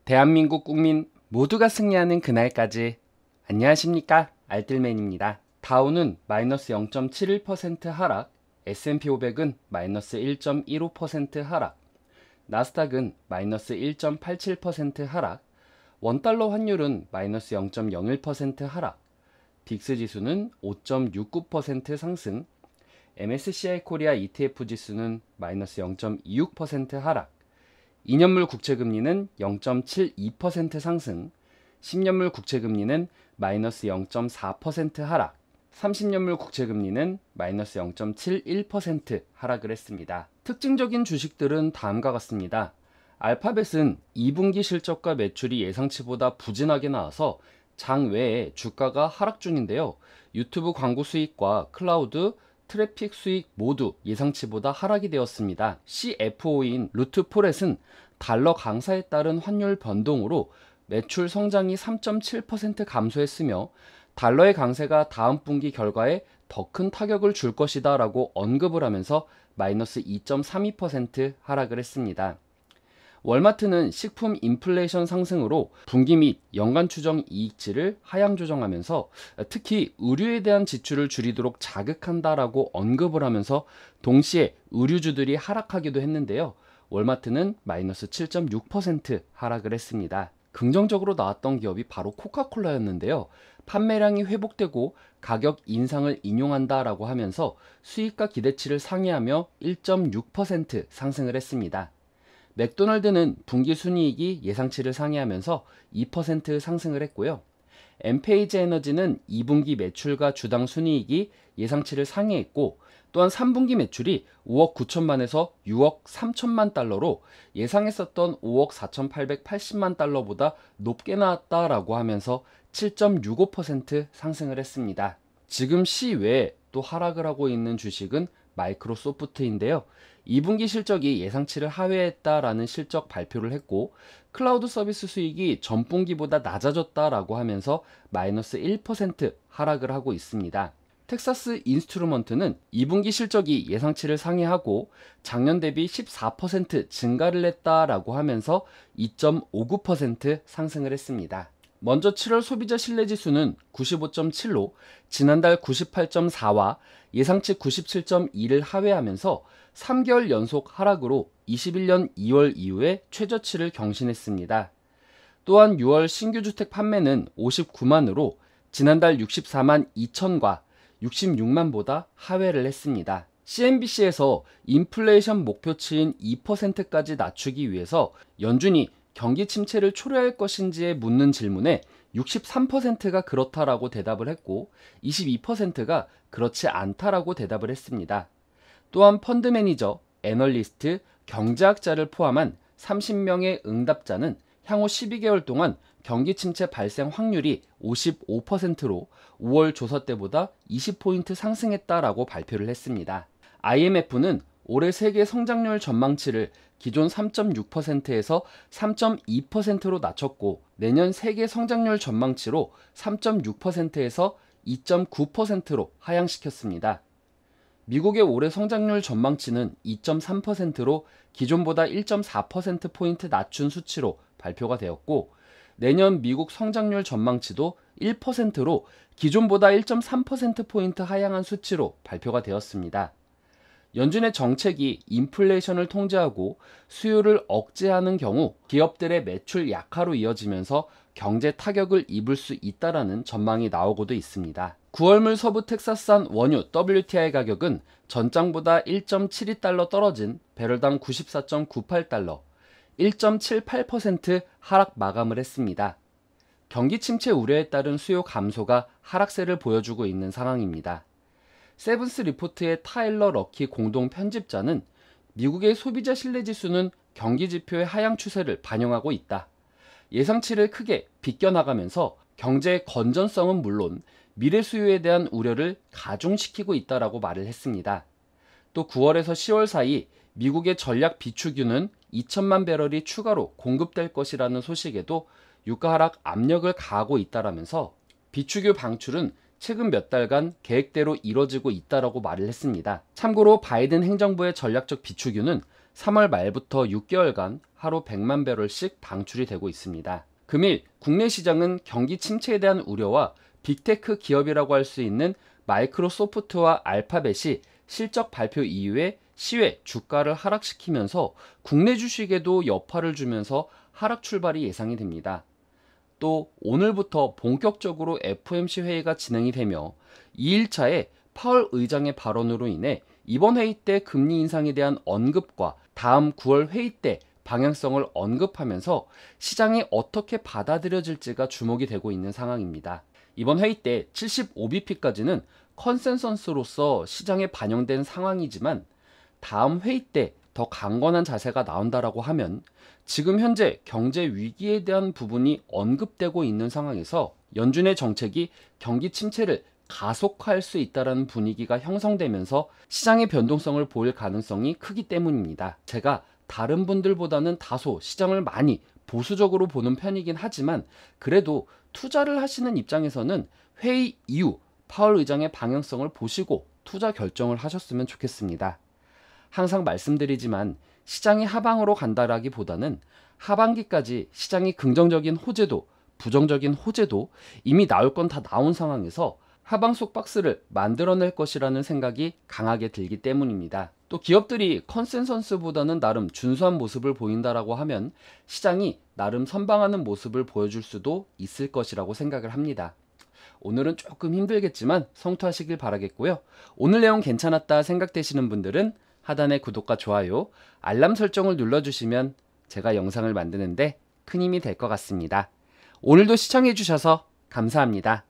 대한민국 국민 모두가 승리하는 그날까지. 안녕하십니까, 알뜰맨입니다. 다우는 마이너스 0.71% 하락, S&P 500은 마이너스 1.15% 하락, 나스닥은 마이너스 1.87% 하락, 원달러 환율은 마이너스 0.01% 하락, 빅스 지수는 5.69% 상승, MSCI 코리아 ETF 지수는 마이너스 0.26% 하락, 2년물 국채금리는 0.72% 상승, 10년물 국채금리는 마이너스 0.4% 하락, 30년물 국채금리는 마이너스 0.71% 하락을 했습니다. 특징적인 주식들은 다음과 같습니다. 알파벳은 2분기 실적과 매출이 예상치보다 부진하게 나와서 장외에 주가가 하락 중인데요. 유튜브 광고 수익과 클라우드, 트래픽 수익 모두 예상치보다 하락이 되었습니다. CFO인 루트포렛은 달러 강사에 따른 환율 변동으로 매출 성장이 3.7% 감소했으며 달러의 강세가 다음 분기 결과에 더 큰 타격을 줄 것이다 라고 언급을 하면서 마이너스 2.32% 하락을 했습니다. 월마트는 식품 인플레이션 상승으로 분기 및 연간 추정 이익치를 하향 조정하면서 특히 의류에 대한 지출을 줄이도록 자극한다라고 언급을 하면서 동시에 의류주들이 하락하기도 했는데요. 월마트는 마이너스 7.6% 하락을 했습니다. 긍정적으로 나왔던 기업이 바로 코카콜라였는데요. 판매량이 회복되고 가격 인상을 인용한다라고 하면서 수익과 기대치를 상회하며 1.6% 상승을 했습니다. 맥도날드는 분기 순이익이 예상치를 상회하면서 2% 상승을 했고요. 엔페이지 에너지는 2분기 매출과 주당 순이익이 예상치를 상회했고 또한 3분기 매출이 5억 9천만에서 6억 3천만 달러로 예상했었던 5억 4,880만 달러보다 높게 나왔다라고 하면서 7.65% 상승을 했습니다. 지금 시외에 또 하락을 하고 있는 주식은 마이크로소프트인데요. 2분기 실적이 예상치를 하회했다라는 실적 발표를 했고 클라우드 서비스 수익이 전분기보다 낮아졌다라고 하면서 마이너스 1% 하락을 하고 있습니다. 텍사스 인스트루먼트는 2분기 실적이 예상치를 상회하고 작년 대비 14% 증가를 했다라고 하면서 2.59% 상승을 했습니다. 먼저 7월 소비자 신뢰지수는 95.7로 지난달 98.4와 예상치 97.2를 하회하면서 3개월 연속 하락으로 21년 2월 이후에 최저치를 경신했습니다. 또한 6월 신규 주택 판매는 59만으로 지난달 64만 2천과 66만보다 하회를 했습니다. CNBC에서 인플레이션 목표치인 2%까지 낮추기 위해서 연준이 경기 침체를 초래할 것인지에 묻는 질문에 63%가 그렇다라고 대답을 했고 22%가 그렇지 않다라고 대답을 했습니다. 또한 펀드 매니저, 애널리스트, 경제학자를 포함한 30명의 응답자는 향후 12개월 동안 경기 침체 발생 확률이 55%로 5월 조사 때보다 20포인트 상승했다라고 발표를 했습니다. IMF는 올해 세계 성장률 전망치를 기존 3.6%에서 3.2%로 낮췄고 내년 세계 성장률 전망치로 3.6%에서 2.9%로 하향시켰습니다. 미국의 올해 성장률 전망치는 2.3%로 기존보다 1.4%포인트 낮춘 수치로 발표가 되었고 내년 미국 성장률 전망치도 1%로 기존보다 1.3%포인트 하향한 수치로 발표가 되었습니다. 연준의 정책이 인플레이션을 통제하고 수요를 억제하는 경우 기업들의 매출 약화로 이어지면서 경제 타격을 입을 수 있다라는 전망이 나오고도 있습니다. 9월물 서부 텍사스산 원유 WTI 가격은 전장보다 1.72달러 떨어진 배럴당 94.98달러, 1.78% 하락 마감을 했습니다. 경기 침체 우려에 따른 수요 감소가 하락세를 보여주고 있는 상황입니다. 세븐스 리포트의 타일러 럭키 공동 편집자는 미국의 소비자 신뢰지수는 경기 지표의 하향 추세를 반영하고 있다. 예상치를 크게 비껴나가면서 경제의 건전성은 물론 미래 수요에 대한 우려를 가중시키고 있다라고 말을 했습니다. 또 9월에서 10월 사이 미국의 전략 비축유는 2천만 배럴이 추가로 공급될 것이라는 소식에도 유가 하락 압력을 가하고 있다라면서 비축유 방출은 최근 몇 달간 계획대로 이뤄지고 있다라고 말을 했습니다. 참고로 바이든 행정부의 전략적 비축유는 3월 말부터 6개월간 하루 100만 배럴씩 방출이 되고 있습니다. 금일 국내 시장은 경기 침체에 대한 우려와 빅테크 기업이라고 할 수 있는 마이크로소프트와 알파벳이 실적 발표 이후에 시외 주가를 하락시키면서 국내 주식에도 여파를 주면서 하락 출발이 예상이 됩니다. 또 오늘부터 본격적으로 FOMC 회의가 진행이 되며 2일차에 파월 의장의 발언으로 인해 이번 회의 때 금리 인상에 대한 언급과 다음 9월 회의 때 방향성을 언급하면서 시장이 어떻게 받아들여질지가 주목이 되고 있는 상황입니다. 이번 회의 때 75bp까지는 컨센서스로서 시장에 반영된 상황이지만 다음 회의 때 더 강건한 자세가 나온다라고 하면 지금 현재 경제 위기에 대한 부분이 언급되고 있는 상황에서 연준의 정책이 경기 침체를 가속화할 수 있다는 분위기가 형성되면서 시장의 변동성을 보일 가능성이 크기 때문입니다. 제가 다른 분들보다는 다소 시장을 많이 보수적으로 보는 편이긴 하지만 그래도 투자를 하시는 입장에서는 회의 이후 파월 의장의 방향성을 보시고 투자 결정을 하셨으면 좋겠습니다. 항상 말씀드리지만 시장이 하방으로 간다라기보다는 하반기까지 시장이 긍정적인 호재도 부정적인 호재도 이미 나올 건 다 나온 상황에서 하방속 박스를 만들어낼 것이라는 생각이 강하게 들기 때문입니다. 또 기업들이 컨센서스보다는 나름 준수한 모습을 보인다라고 하면 시장이 나름 선방하는 모습을 보여줄 수도 있을 것이라고 생각을 합니다. 오늘은 조금 힘들겠지만 성투하시길 바라겠고요. 오늘 내용 괜찮았다 생각되시는 분들은 하단의 구독과 좋아요, 알람 설정을 눌러주시면 제가 영상을 만드는데 큰 힘이 될 것 같습니다. 오늘도 시청해주셔서 감사합니다.